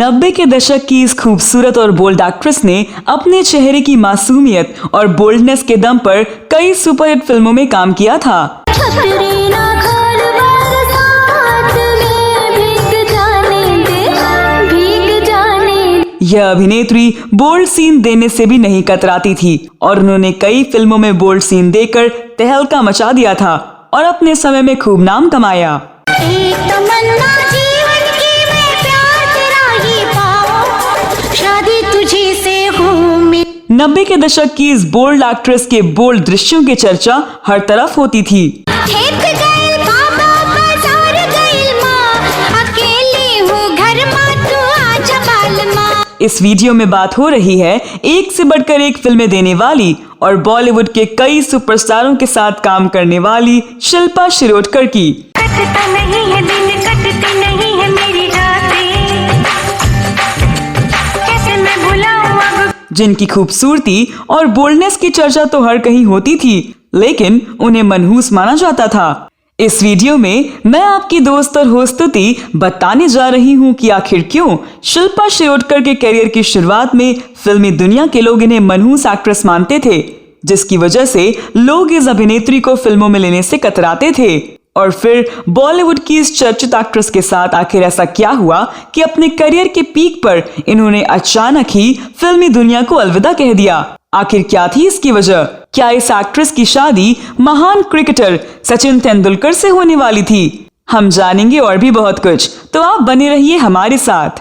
90 के दशक की इस खूबसूरत और बोल्ड एक्ट्रेस ने अपने चेहरे की मासूमियत और बोल्डनेस के दम पर कई सुपरहिट फिल्मों में काम किया था। यह अभिनेत्री बोल्ड सीन देने से भी नहीं कतराती थी और उन्होंने कई फिल्मों में बोल्ड सीन देकर तहलका मचा दिया था और अपने समय में खूब नाम कमाया। एक तमन्ना जीवन की मैं प्यार तेरा ही पाऊं, शादी तुझे से हो। 90 के दशक की इस बोल्ड एक्ट्रेस के बोल्ड दृश्यों की चर्चा हर तरफ होती थी। इस वीडियो में बात हो रही है एक से बढ़कर एक फिल्में देने वाली और बॉलीवुड के कई सुपरस्टारों के साथ काम करने वाली शिल्पा शिरोडकर की। कटता नहीं है दिन, कटती नहीं है मेरी रातें, कैसे मैं भुलाऊं अब। जिनकी खूबसूरती और बोल्डनेस की चर्चा तो हर कहीं होती थी, लेकिन उन्हें मनहूस माना जाता था। इस वीडियो में मैं आपकी दोस्त और होस्टुति बताने जा रही हूँ कि आखिर क्यों शिल्पा शिरोडकर के करियर की शुरुआत में फिल्मी दुनिया के लोग इन्हें मनहूस एक्ट्रेस मानते थे, जिसकी वजह से लोग इस अभिनेत्री को फिल्मों में लेने से कतराते थे। और फिर बॉलीवुड की इस चर्चित एक्ट्रेस के साथ आखिर ऐसा क्या हुआ कि अपने करियर के पीक पर इन्होंने अचानक ही फिल्मी दुनिया को अलविदा कह दिया। आखिर क्या थी इसकी वजह? क्या इस एक्ट्रेस की शादी महान क्रिकेटर सचिन तेंदुलकर से होने वाली थी? हम जानेंगे और भी बहुत कुछ, तो आप बने रहिए हमारे साथ।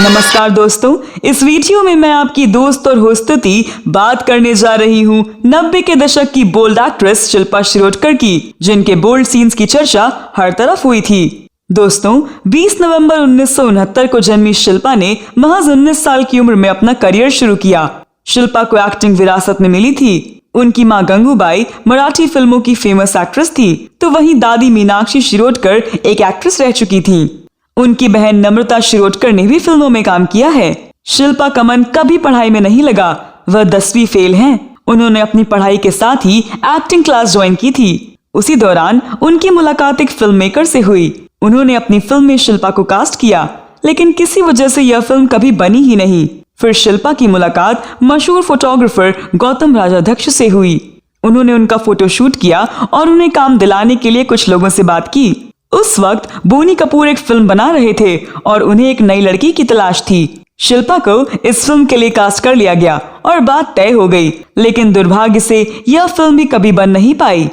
नमस्कार दोस्तों, इस वीडियो में मैं आपकी दोस्त और होस्टुति बात करने जा रही हूँ 90 के दशक की बोल्ड एक्ट्रेस शिल्पा शिरोडकर की, जिनके बोल्ड सीन्स की चर्चा हर तरफ हुई थी। दोस्तों, 20 नवंबर 1969 को जन्मी शिल्पा ने महज 19 साल की उम्र में अपना करियर शुरू किया। शिल्पा को एक्टिंग विरासत में मिली थी। उनकी मां गंगूबाई मराठी फिल्मों की फेमस एक्ट्रेस थी, तो वहीं दादी मीनाक्षी शिरोडकर एक एक्ट्रेस रह चुकी थी। उनकी बहन नम्रता शिरोडकर ने भी फिल्मों में काम किया है। शिल्पा का मन कभी पढ़ाई में नहीं लगा, वह 10वीं फेल हैं। उन्होंने अपनी पढ़ाई के साथ ही एक्टिंग क्लास ज्वाइन की थी। उसी दौरान उनकी मुलाकात एक फिल्म मेकर से हुई। उन्होंने अपनी फिल्म में शिल्पा को कास्ट किया, लेकिन किसी वजह से यह फिल्म कभी बनी ही नहीं। फिर शिल्पा की मुलाकात मशहूर फोटोग्राफर गौतम राजाध्यक्ष से हुई। उन्होंने उनका फोटो शूट किया और उन्हें काम दिलाने के लिए कुछ लोगों से बात की। उस वक्त बोनी कपूर एक फिल्म बना रहे थे और उन्हें एक नई लड़की की तलाश थी। शिल्पा को इस फिल्म के लिए कास्ट कर लिया गया और बात तय हो गई, लेकिन दुर्भाग्य से यह फिल्म भी कभी बन नहीं पाई।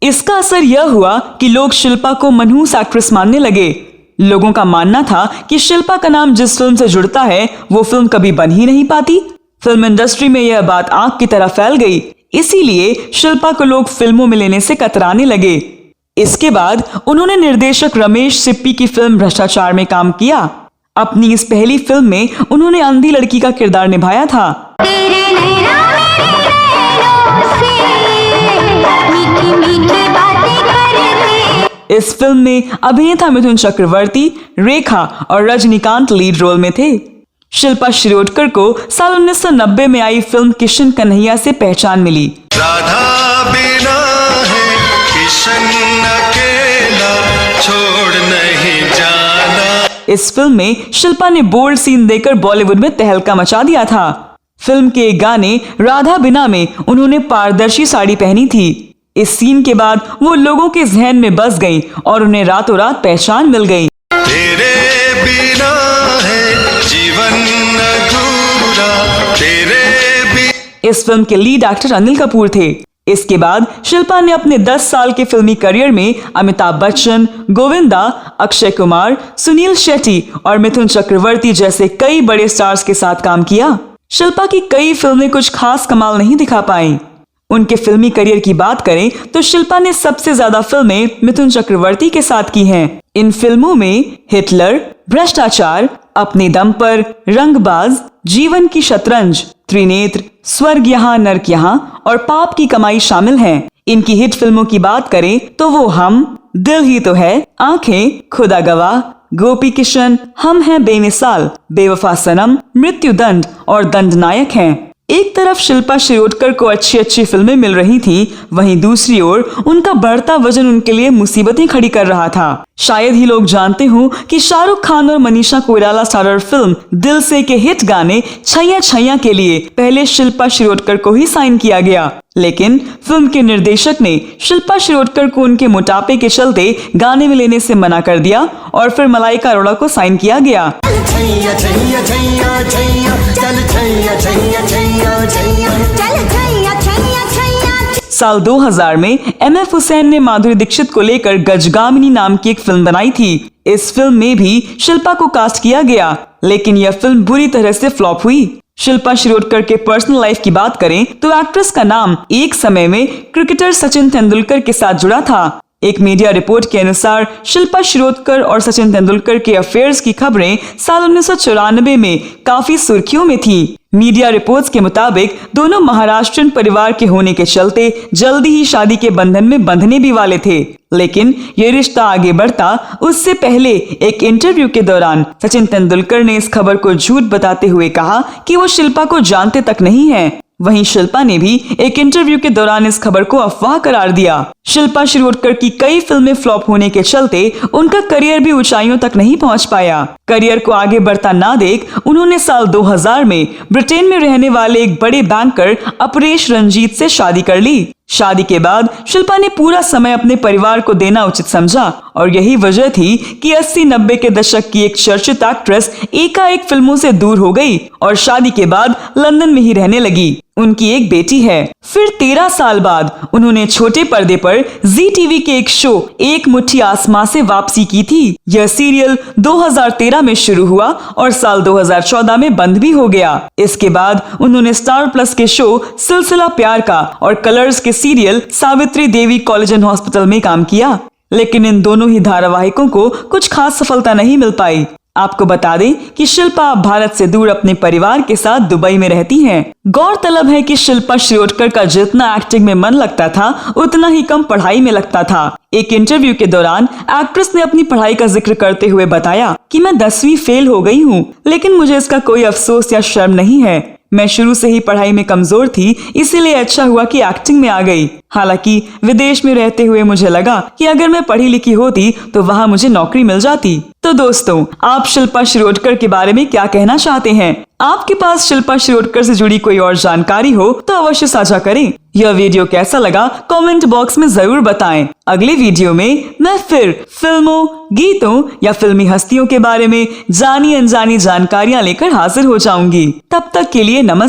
इसका असर यह हुआ कि लोग शिल्पा को मनहूस एक्ट्रेस मानने लगे। लोगों का मानना था कि शिल्पा का नाम जिस फिल्म से जुड़ता है वो फिल्म कभी बन ही नहीं पाती। फिल्म इंडस्ट्री में यह बात आग की तरह फैल गई, इसीलिए शिल्पा को लोग फिल्मों में लेने से कतराने लगे। इसके बाद उन्होंने निर्देशक रमेश सिप्पी की फिल्म भ्रष्टाचार में काम किया। अपनी इस पहली फिल्म में उन्होंने अंधी लड़की का किरदार निभाया था। इस फिल्म में अभिनेता मिथुन चक्रवर्ती, रेखा और रजनीकांत लीड रोल में थे। शिल्पा शिरोडकर को साल 1990 में आई फिल्म किशन कन्हैया से पहचान मिली। राधा बिना है किशन अकेला, छोड़ नहीं जाना। इस फिल्म में शिल्पा ने बोल्ड सीन देकर बॉलीवुड में तहलका मचा दिया था। फिल्म के गाने राधा बिना में उन्होंने पारदर्शी साड़ी पहनी थी। इस सीन के बाद वो लोगों के जहन में बस गई और उन्हें रातों रात पहचान मिल गई। तेरे बिना है जीवन अधूरा, तेरे इस फिल्म के लीड एक्टर अनिल कपूर थे। इसके बाद शिल्पा ने अपने 10 साल के फिल्मी करियर में अमिताभ बच्चन, गोविंदा, अक्षय कुमार, सुनील शेट्टी और मिथुन चक्रवर्ती जैसे कई बड़े स्टार्स के साथ काम किया। शिल्पा की कई फिल्में कुछ खास कमाल नहीं दिखा पाईं। उनके फिल्मी करियर की बात करें तो शिल्पा ने सबसे ज्यादा फिल्में मिथुन चक्रवर्ती के साथ की हैं। इन फिल्मों में हिटलर, भ्रष्टाचार, अपने दम पर, रंगबाज, जीवन की शतरंज, त्रिनेत्र, स्वर्ग यहाँ नर्क यहाँ और पाप की कमाई शामिल हैं। इनकी हिट फिल्मों की बात करें तो वो हम, दिल ही तो है, आंखें, खुदा गवाह, गोपी किशन, हम हैं बेमिसाल, बेवफा सनम, मृत्युदंड और दंड नायक हैं। एक तरफ शिल्पा शिरोडकर को अच्छी अच्छी फिल्में मिल रही थी, वहीं दूसरी ओर उनका बढ़ता वजन उनके लिए मुसीबतें खड़ी कर रहा था। शायद ही लोग जानते हो कि शाहरुख खान और मनीषा कोइराला स्टारर फिल्म दिल से के हिट गाने छैया छैया के लिए पहले शिल्पा शिरोडकर को ही साइन किया गया, लेकिन फिल्म के निर्देशक ने शिल्पा शिरोडकर को उनके मोटापे के चलते गाने में लेने से मना कर दिया और फिर मलाइका अरोड़ा को साइन किया गया। छैया छैया छैया छैया चल छैया छैया छैया छैया चल छैया छैया छैया। साल 2000 में MF हुसैन ने माधुरी दीक्षित को लेकर गजगामिनी नाम की एक फिल्म बनाई थी। इस फिल्म में भी शिल्पा को कास्ट किया गया, लेकिन यह फिल्म बुरी तरह से फ्लॉप हुई। शिल्पा शिरोडकर के पर्सनल लाइफ की बात करें तो एक्ट्रेस का नाम एक समय में क्रिकेटर सचिन तेंदुलकर के साथ जुड़ा था। एक मीडिया रिपोर्ट के अनुसार शिल्पा शिरोडकर और सचिन तेंदुलकर के अफेयर्स की खबरें साल 1994 में काफी सुर्खियों में थी। मीडिया रिपोर्ट्स के मुताबिक दोनों महाराष्ट्रियन परिवार के होने के चलते जल्दी ही शादी के बंधन में बंधने भी वाले थे, लेकिन ये रिश्ता आगे बढ़ता उससे पहले एक इंटरव्यू के दौरान सचिन तेंदुलकर ने इस खबर को झूठ बताते हुए कहा कि वो शिल्पा को जानते तक नहीं है। वहीं शिल्पा ने भी एक इंटरव्यू के दौरान इस खबर को अफवाह करार दिया। शिल्पा शिरोडकर की कई फिल्में फ्लॉप होने के चलते उनका करियर भी ऊंचाइयों तक नहीं पहुंच पाया। करियर को आगे बढ़ता ना देख उन्होंने साल 2000 में ब्रिटेन में रहने वाले एक बड़े बैंकर अपरेश रंजीत से शादी कर ली। शादी के बाद शिल्पा ने पूरा समय अपने परिवार को देना उचित समझा और यही वजह थी कि 80-90 के दशक की एक चर्चित एक्ट्रेस एकाएक फिल्मों से दूर हो गई और शादी के बाद लंदन में ही रहने लगी। उनकी एक बेटी है। फिर 13 साल बाद उन्होंने छोटे पर्दे पर जी टीवी के एक शो एक मुट्ठी आसमां से वापसी की थी। यह सीरियल 2013 में शुरू हुआ और साल 2014 में बंद भी हो गया। इसके बाद उन्होंने स्टार प्लस के शो सिलसिला प्यार का और कलर्स के serial Savitri Devi college and hospital में काम किया, लेकिन इन दोनों ही धारावाहिकों को कुछ खास सफलता नहीं मिल पाई। आपको बता दें कि शिल्पा भारत से दूर अपने परिवार के साथ दुबई में रहती हैं। गौरतलब है कि शिल्पा शिरोडकर का जितना एक्टिंग में मन लगता था उतना ही कम पढ़ाई में लगता था। एक इंटरव्यू के दौरान एक्ट्रेस ने अपनी पढ़ाई का जिक्र करते हुए बताया कि मैं 10वीं फेल हो गई हूँ, लेकिन मुझे इसका कोई अफसोस या शर्म नहीं है। मैं शुरू से ही पढ़ाई में कमजोर थी, इसीलिए अच्छा हुआ कि एक्टिंग में आ गई। हालांकि विदेश में रहते हुए मुझे लगा कि अगर मैं पढ़ी लिखी होती तो वहाँ मुझे नौकरी मिल जाती। तो दोस्तों, आप शिल्पा शिरोडकर के बारे में क्या कहना चाहते हैं? आपके पास शिल्पा शिरोडकर से जुड़ी कोई और जानकारी हो तो अवश्य साझा करें। यह वीडियो कैसा लगा कमेंट बॉक्स में जरूर बताएं। अगले वीडियो में मैं फिर फिल्मों, गीतों या फिल्मी हस्तियों के बारे में जानी अनजानी जानकारियां लेकर हाजिर हो जाऊंगी। तब तक के लिए नमस्कार।